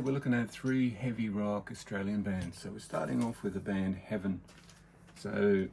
we're looking at 3 heavy rock Australian bands. So we're starting off with the band Heaven. So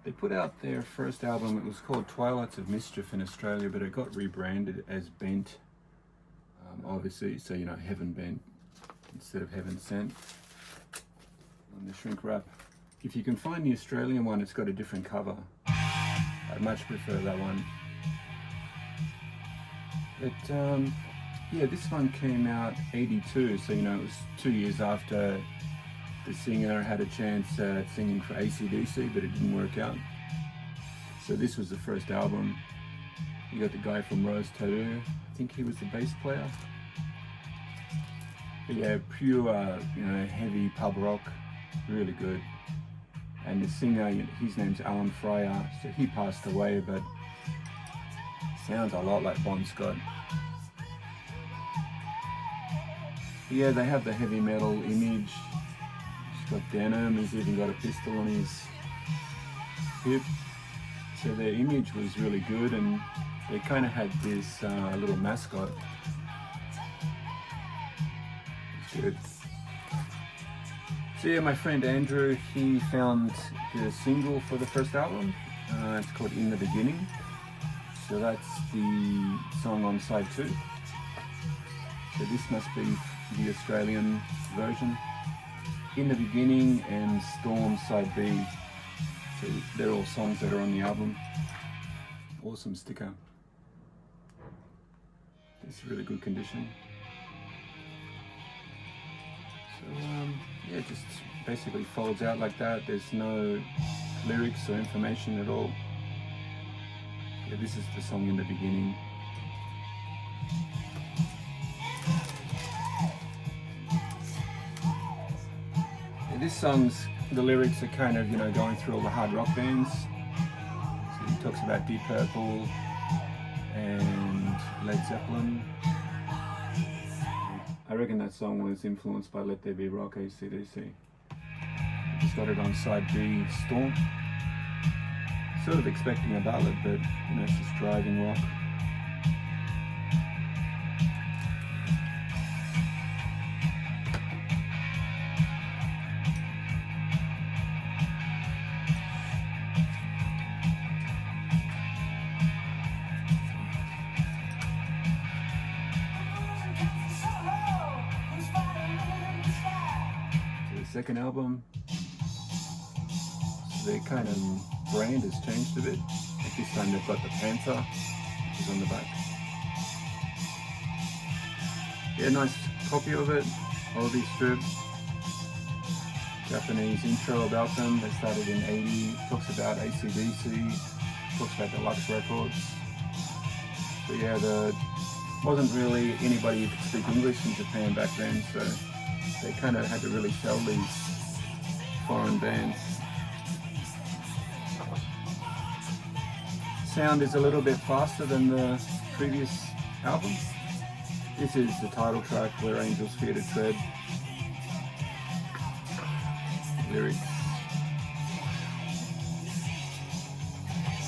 they put out their first album. It was called Twilights of Mischief in Australia, but it got rebranded as Bent, obviously, so you know, Heaven Bent instead of Heaven Sent on the shrink wrap. If you can find the Australian one, it's got a different cover. I much prefer that one. But yeah, this one came out 82, so you know, it was 2 years after the singer had a chance at singing for AC/DC, but it didn't work out. So this was the first album. You got the guy from Rose Tattoo, I think he was the bass player. But yeah, pure, you know, heavy pub rock, really good. And the singer, his name's Alan Fryer, so he passed away, but sounds a lot like Bon Scott. Yeah, they have the heavy metal image. He's got denim, he's even got a pistol on his hip. So their image was really good, and they kind of had this little mascot. It's good. So yeah, my friend Andrew, he found the single for the first album. It's called In the Beginning. So that's the song on side 2. So this must be the Australian version. In the Beginning and Storm side B. So they're all songs that are on the album. Awesome sticker. It's really good condition. So yeah, just basically folds out like that. There's no lyrics or information at all. Yeah, this is the song In the Beginning. Yeah, this song's, the lyrics are kind of, you know, going through all the hard rock bands. So he talks about Deep Purple and Led Zeppelin. I reckon that song was influenced by Let There Be Rock, AC/DC. Just got it on side B, Storm. Sort of expecting a ballad, but you know, it's just driving rock. So the second album, their kind of brand has changed a bit. Like this time they've got the panther, which is on the back. Yeah, nice copy of it, Aussie strip. Japanese intro about them. They started in 80, talks about AC/DC, talks about Deluxe Records. So yeah, there wasn't really anybody who could speak English in Japan back then, so they kind of had to really sell these foreign bands. Sound is a little bit faster than the previous album. This is the title track, Where Angels Fear to Tread. Lyrics.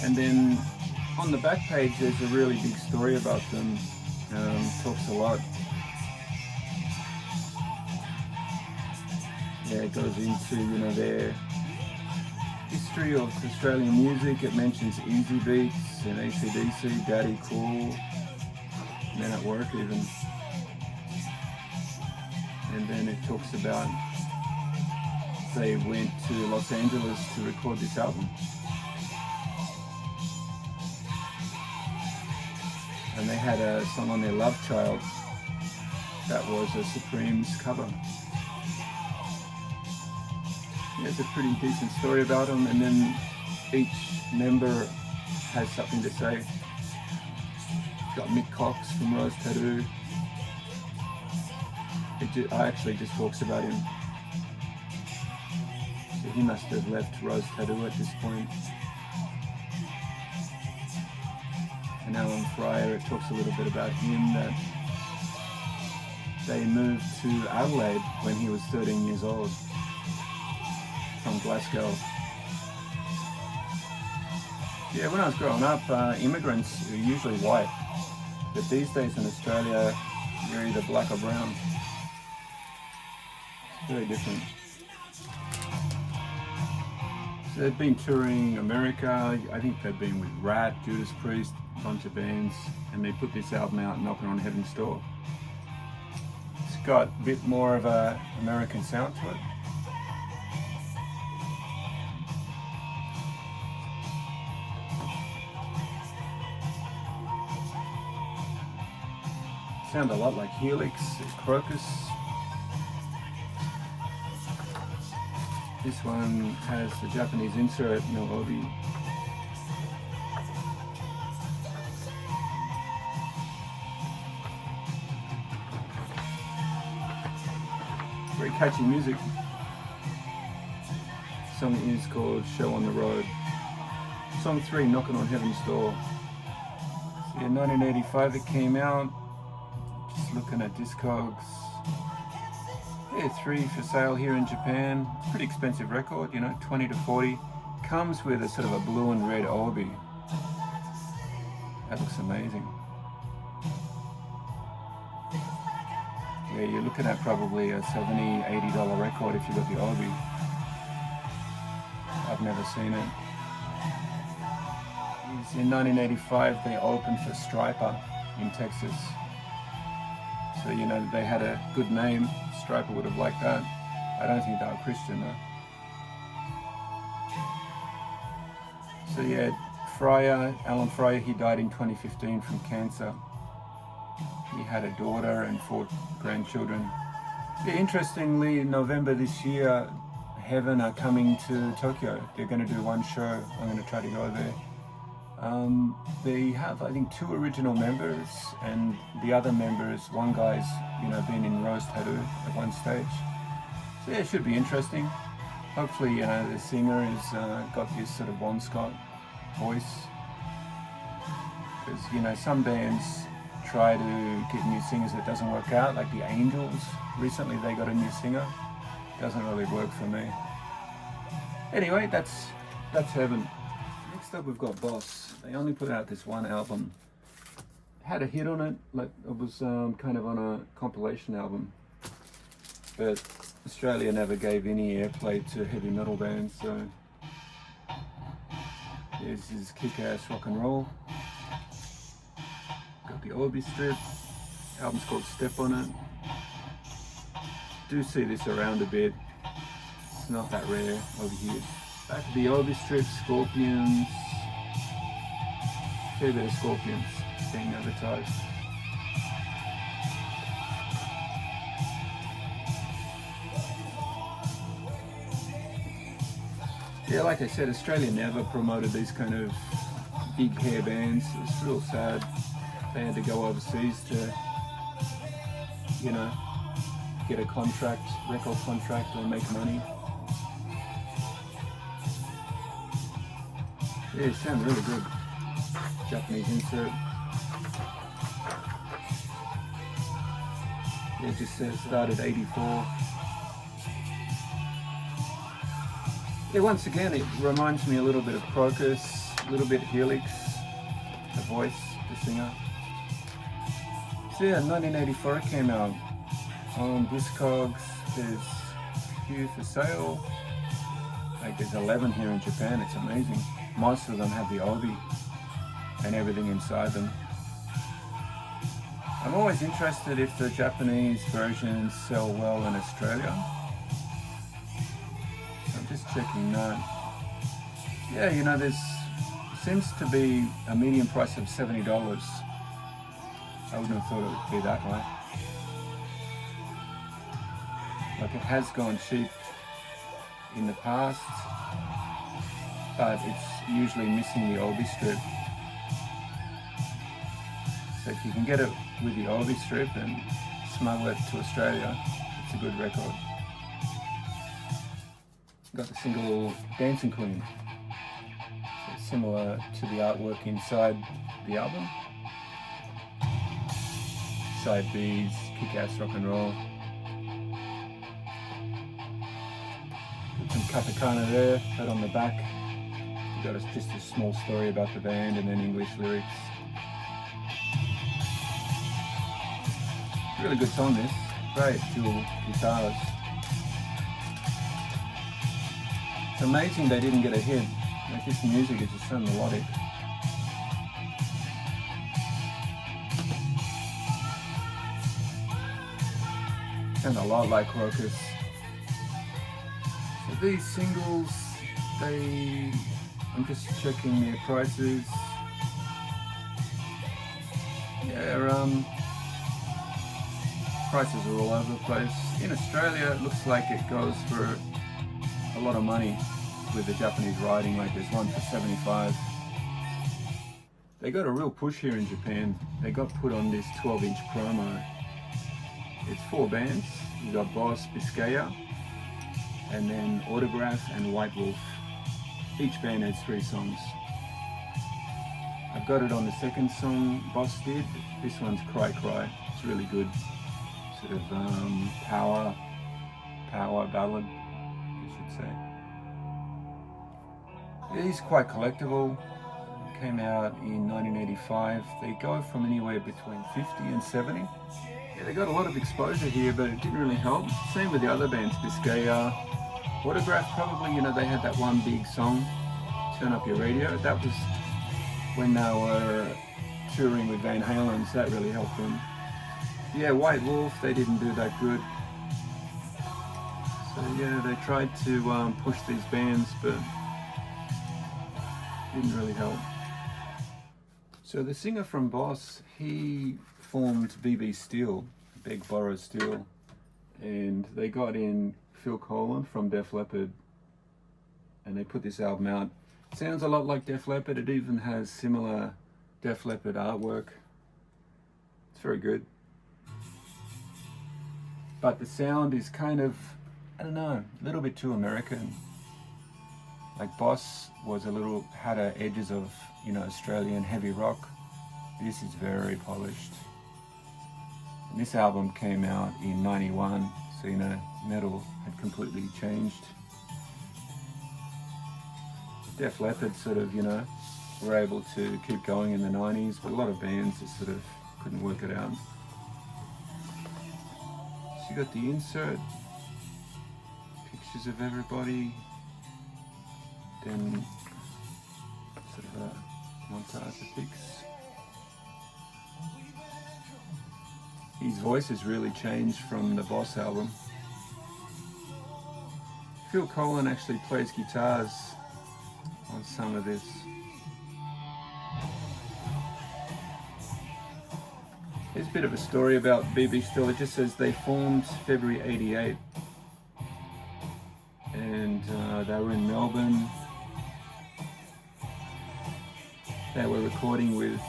And then on the back page there's a really big story about them. Talks a lot. Yeah, it goes into, you know, their history of Australian music. It mentions Easy Beats and AC/DC, Daddy Cool, Men at Work even. And then it talks about they went to Los Angeles to record this album. And they had a song on their Love Child that was a Supremes cover. Yeah, it's a pretty decent story about them, and then each member has something to say. Got Mick Cox from Rose Tattoo. I actually just talks about him. So he must have left Rose Tattoo at this point. And Alan Fryer, it talks a little bit about him, that they moved to Adelaide when he was 13 years old. From Glasgow. Yeah, when I was growing up, immigrants were usually white, but these days in Australia, you're either black or brown. Very different. So they've been touring America. I think they've been with Rat, Judas Priest, a bunch of bands, and they put this album out, Knocking on Heaven's Door. It's got a bit more of a American sound to it. Sound a lot like Helix, Crocus. This one has the Japanese insert, Melodic. Very catchy music. The song is called Show on the Road. Song 3, Knocking on Heaven's Door. So in 1985 it came out. Just looking at Discogs. Yeah, 3 for sale here in Japan. Pretty expensive record, you know, 20 to 40. Comes with a sort of a blue and red obi. That looks amazing. Yeah, you're looking at probably a $70, $80 record if you got the obi. I've never seen it. In 1985 they opened for Striper in Texas. So, you know, they had a good name. Striper would have liked that. I don't think they were Christian though. So yeah, Alan Fryer, he died in 2015 from cancer. He had a daughter and 4 grandchildren. Yeah, interestingly, in November this year, Heaven are coming to Tokyo. They're going to do one show. I'm going to try to go there. They have, I think, 2 original members, and the other members, one guy's, you know, been in Rose Tattoo at one stage. So yeah, it should be interesting. Hopefully, you know, the singer has got this sort of Bon Scott voice. Because, you know, some bands try to get new singers that doesn't work out, like the Angels. Recently they got a new singer. Doesn't really work for me. Anyway, that's Heaven. Next up we've got Boss. They only put out this one album. Had a hit on it, like it was kind of on a compilation album. But Australia never gave any airplay to heavy metal bands, so this is kick-ass rock and roll. Got the Obi strip. Album's called Step on it. Do see this around a bit. It's not that rare over here. Back to the Obi strip, Scorpions. Fair bit of Scorpions being advertised. Yeah, like I said, Australia never promoted these kind of big hair bands. It was real sad. They had to go overseas to, you know, get a contract, record contract, or make money. Yeah, it sounds really good. Japanese insert. Yeah, it just says started 84. Yeah, once again, it reminds me a little bit of Crocus, a little bit Helix, the voice, the singer. So yeah, 1984 it came out. On Discogs, there's a few for sale. Like there's 11 here in Japan, it's amazing. Most of them have the obi and everything inside them. I'm always interested if the Japanese versions sell well in Australia. I'm just checking that. Yeah, you know, seems to be a median price of $70. I wouldn't have thought it would be that high. Like it has gone cheap in the past, but it's usually missing the obi strip. So if you can get it with the obi strip and smuggle it to Australia, it's a good record. Got the single Dancing Queen, so similar to the artwork inside the album. Side B's, kick-ass rock and roll. Put some katakana there, but on the back you got just a small story about the band and then English lyrics. Really good song this. Great dual guitars. It's amazing they didn't get a hit. Like, this music is just so melodic. Sound a lot like Rockers. So these singles, I'm just checking their prices. Yeah, prices are all over the place. In Australia, it looks like it goes for a lot of money with the Japanese writing. Like, there's one for 75. They got a real push here in Japan. They got put on this 12-inch promo. It's 4 bands. You got Boss, Biscaya, and then Autograph and White Wolf. Each band has 3 songs. I've got it on the second song Boss did. This one's Cry Cry. It's really good. Sort of power ballad, you should say. Yeah, he's quite collectible. Came out in 1985. They go from anywhere between 50 and 70. Yeah, they got a lot of exposure here, but it didn't really help. Same with the other bands, Biscaya, Autograph. Probably, you know, they had that one big song, Turn Up Your Radio. That was when they were touring with Van Halen, so that really helped them. Yeah, White Wolf, they didn't do that good. So yeah, they tried to push these bands, but didn't really help. So the singer from Boss, he formed BB Steel, Beg Borrow Steel, and they got in Phil Collen from Def Leppard, and they put this album out. Sounds a lot like Def Leppard. It even has similar Def Leppard artwork. It's very good. But the sound is kind of, I don't know, a little bit too American. Like Boss was had edges of, you know, Australian heavy rock. This is very polished. And this album came out in 91, so, you know, metal had completely changed. Def Leppard sort of, you know, were able to keep going in the 90s, but a lot of bands just sort of couldn't work it out. So you got the insert, pictures of everybody, then sort of a montage of pics. His voice has really changed from the Boss album. Phil Collen actually plays guitars on some of this. There's a bit of a story about BB Steel. It just says they formed February '88, and they were in Melbourne. They were recording with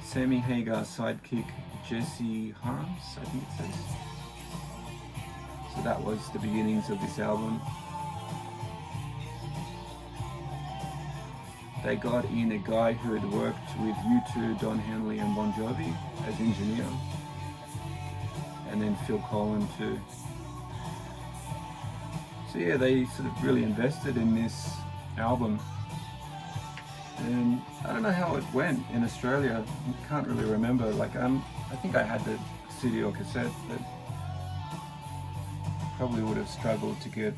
Sammy Hagar's sidekick Jesse Harms, I think it says. So that was the beginnings of this album. They got in a guy who had worked with U2, Don Henley and Bon Jovi as engineer, and then Phil Collen too. So yeah, they sort of really invested in this album. And I don't know how it went in Australia. I can't really remember. Like, I think I had the CD or cassette, but probably would have struggled to get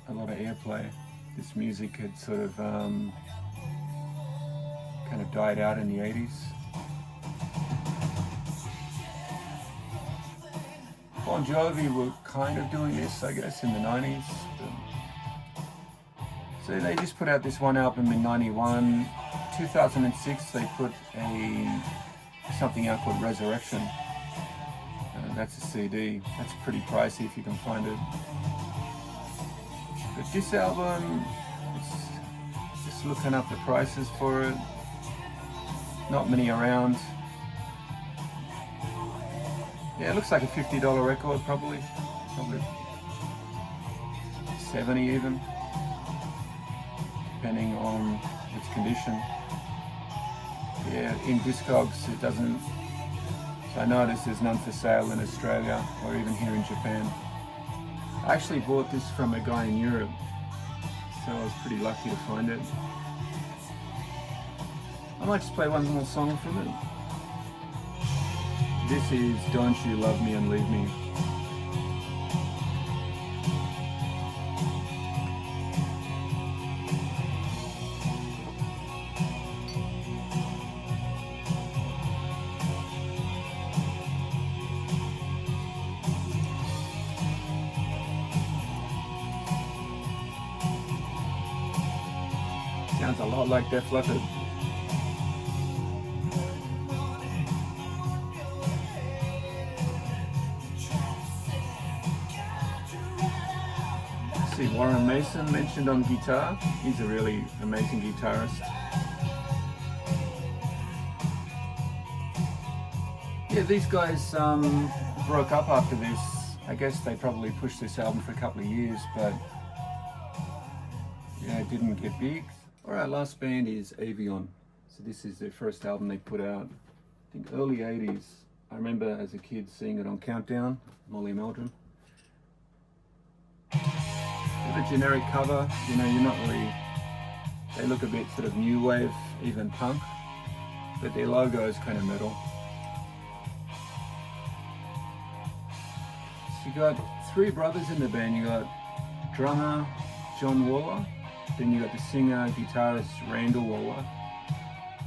a lot of airplay. This music had sort of kind of died out in the 80s. Bon Jovi were kind of doing this, I guess, in the 90s. So they just put out this one album in 91. 2006 they put something out called Resurrection. That's a CD. That's pretty pricey if you can find it. But this album, it's just looking up the prices for it. Not many around. Yeah, it looks like a $50 record probably 70 even, depending on its condition. Yeah, in Discogs it doesn't. So I noticed there's none for sale in Australia or even here in Japan. I actually bought this from a guy in Europe, so I was pretty lucky to find it. I might just play one more song from it. This is Don't You Love Me and Leave Me. Sounds a lot like Def Leppard. See Warren Mason mentioned on guitar. He's a really amazing guitarist. Yeah, these guys broke up after this. I guess they probably pushed this album for a couple of years, but yeah, it didn't get big. Alright, last band is Avion. So this is their first album they put out, I think early 80s. I remember as a kid seeing it on Countdown, Molly Meldrum. With a generic cover, you know, you're not really, they look a bit sort of new wave, even punk, but their logo is kind of metal. So you got three brothers in the band. You got drummer John Waller, then you got the singer, guitarist Randall Waller,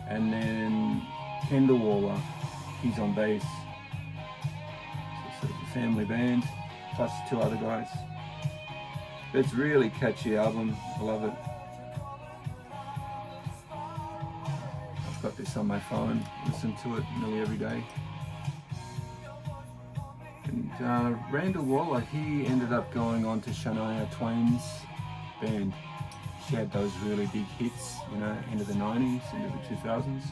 and then Kendall Waller, he's on bass. So sort of a family band, plus two other guys. It's a really catchy album, I love it. I've got this on my phone, listen to it nearly every day. And Randall Waller, he ended up going on to Shania Twain's band. She had those really big hits, you know, into the 90s, into the 2000s.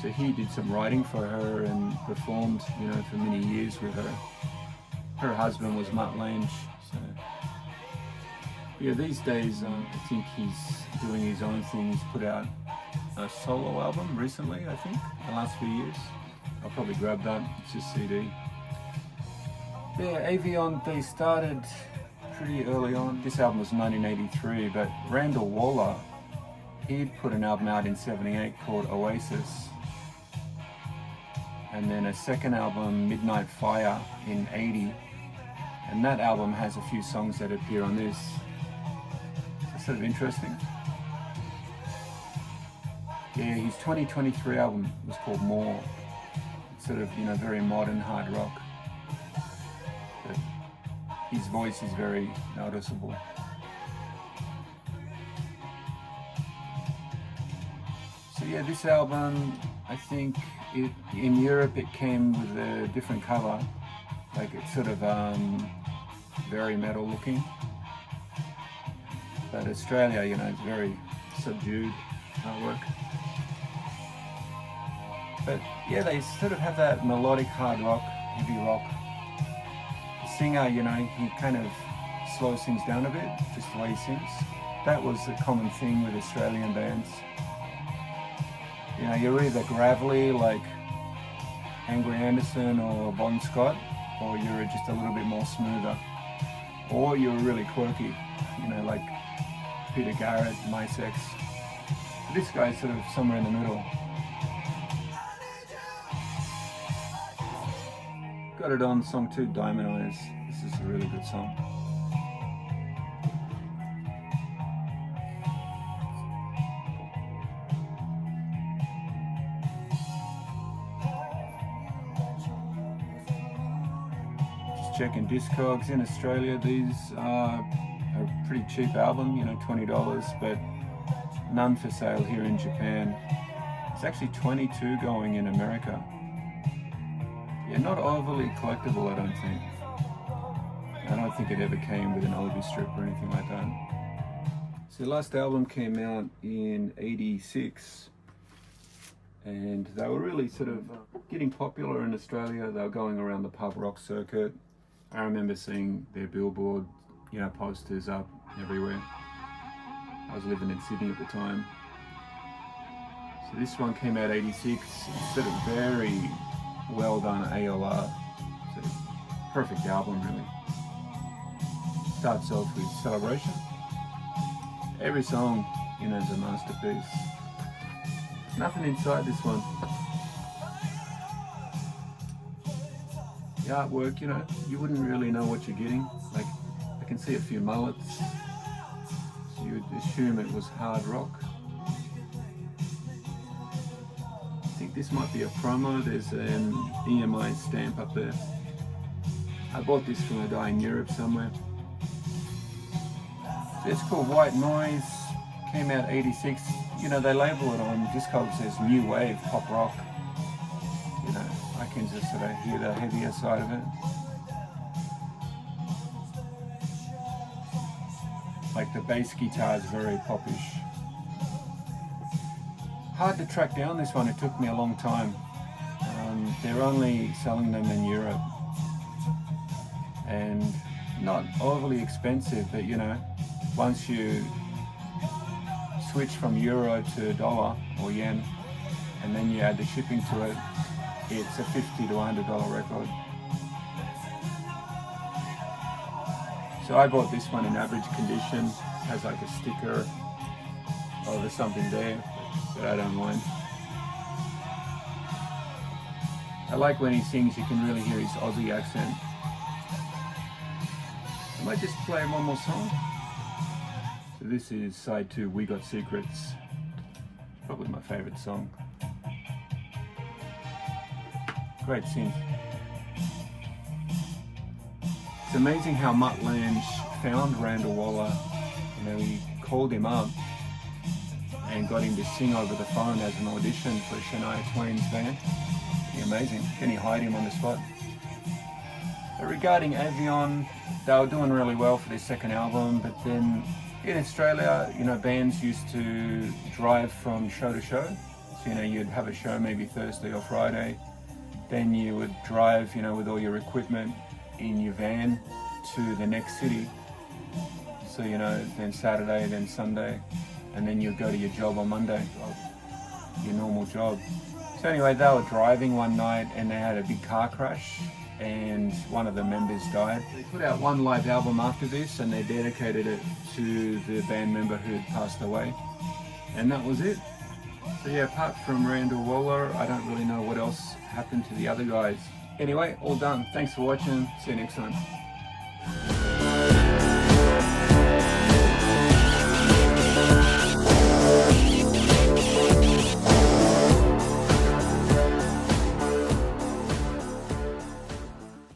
So he did some writing for her and performed, you know, for many years with her. Her husband was Mutt Lange, so. Yeah, these days I think he's doing his own thing. He's put out a solo album recently, I think, the last few years. I'll probably grab that, it's just CD. Yeah, Avion, they started pretty early on. This album was 1983, but Randall Waller, he'd put an album out in 78 called Oasis. And then a second album, Midnight Fire, in 80. And that album has a few songs that appear on this. Sort of interesting. Yeah, his 2023 album was called More. It's sort of, you know, very modern hard rock. But his voice is very noticeable. So yeah, this album, I think in Europe it came with a different cover. Like it's sort of very metal looking. But Australia, you know, it's very subdued artwork. But yeah, they sort of have that melodic hard rock, heavy rock. The singer, you know, he kind of slows things down a bit, just the way he sings. That was a common thing with Australian bands. You know, you're either gravelly like Angry Anderson or Bon Scott, or you're just a little bit more smoother. Or you're really quirky, you know, like Peter Garrett, My Sex. This guy's sort of somewhere in the middle. Got it on song 2, Diamond Eyes. This is a really good song. Just checking Discogs in Australia. These are a pretty cheap album, you know, $20, but none for sale here in Japan. It's actually $22 going in America. Yeah, not overly collectible, I don't think. I don't think it ever came with an Oldie strip or anything like that. So the last album came out in '86, and they were really sort of getting popular in Australia. They were going around the pub rock circuit. I remember seeing their billboard, you know, posters up everywhere. I was living in Sydney at the time. So this one came out '86. It's sort of very well done AOR. So perfect album, really. Starts off with Celebration. Every song, you know, is a masterpiece. Nothing inside this one. The artwork, you know, you wouldn't really know what you're getting. Like, I can see a few mullets. So you would assume it was hard rock. I think this might be a promo. There's an EMI stamp up there. I bought this from a guy in Europe somewhere. So it's called White Noise. Came out '86. you know, they label it on Discogs as new wave pop rock. You know, I can just sort of hear the heavier side of it. Like the bass guitar is very popish. Hard to track down this one, it took me a long time. They're only selling them in Europe. And not overly expensive, but you know, once you switch from euro to dollar or yen, and then you add the shipping to it, it's a $50 to $100 record. So I bought this one in average condition, has like a sticker, oh there's something there, but I don't mind. I like when he sings, you can really hear his Aussie accent. I might just play one more song. So this is side 2, We Got Secrets. Probably my favourite song. Great synth. It's amazing how Mutt Lange found Randall Waller. You know, he called him up and got him to sing over the phone as an audition for Shania Twain's band. Pretty amazing. Then he hired him on the spot. But regarding Avion, they were doing really well for their second album, but then in Australia, you know, bands used to drive from show to show. So, you know, you'd have a show maybe Thursday or Friday, then you would drive, you know, with all your equipment in your van to the next city. So, you know, then Saturday, then Sunday, and then you'd go to your job on Monday, your normal job. So anyway, they were driving one night and they had a big car crash and one of the members died. They put out one live album after this and they dedicated it to the band member who had passed away. And that was it. So yeah, apart from Randall Waller, I don't really know what else happened to the other guys. Anyway, all done. Thanks for watching. See you next time.